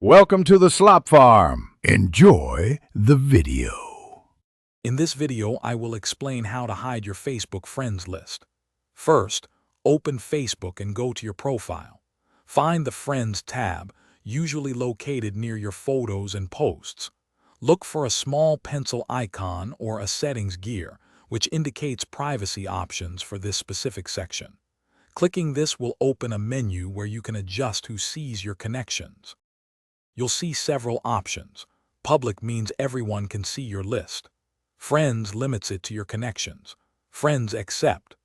Welcome to the Slop Farm. Enjoy the video. In this video, I will explain how to hide your Facebook friends list. First, open Facebook and go to your profile. Find the Friends tab, usually located near your photos and posts. Look for a small pencil icon or a settings gear, which indicates privacy options for this specific section. Clicking this will open a menu where you can adjust who sees your connections. You'll see several options. Public means everyone can see your list. Friends limits it to your connections. Friends accept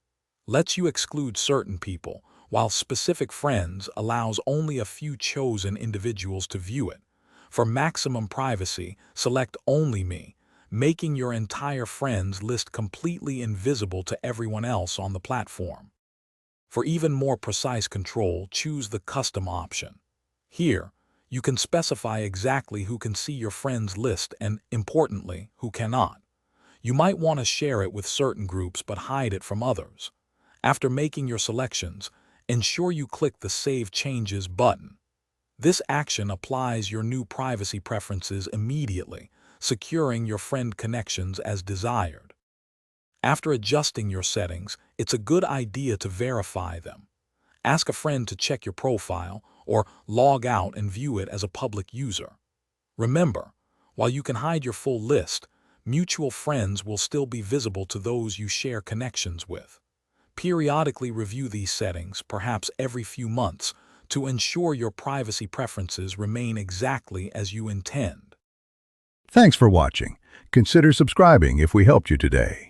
lets you exclude certain people, while specific friends allows only a few chosen individuals to view it. For maximum privacy, select Only Me, making your entire friends list completely invisible to everyone else on the platform. For even more precise control, choose the Custom option. Here, you can specify exactly who can see your friends list and, importantly, who cannot. You might want to share it with certain groups but hide it from others. After making your selections, ensure you click the Save Changes button. This action applies your new privacy preferences immediately, securing your friend connections as desired. After adjusting your settings, it's a good idea to verify them. Ask a friend to check your profile or log out and view it as a public user. Remember, while you can hide your full list, mutual friends will still be visible to those you share connections with. Periodically review these settings, perhaps every few months, to ensure your privacy preferences remain exactly as you intend. Thanks for watching. Consider subscribing if we helped you today.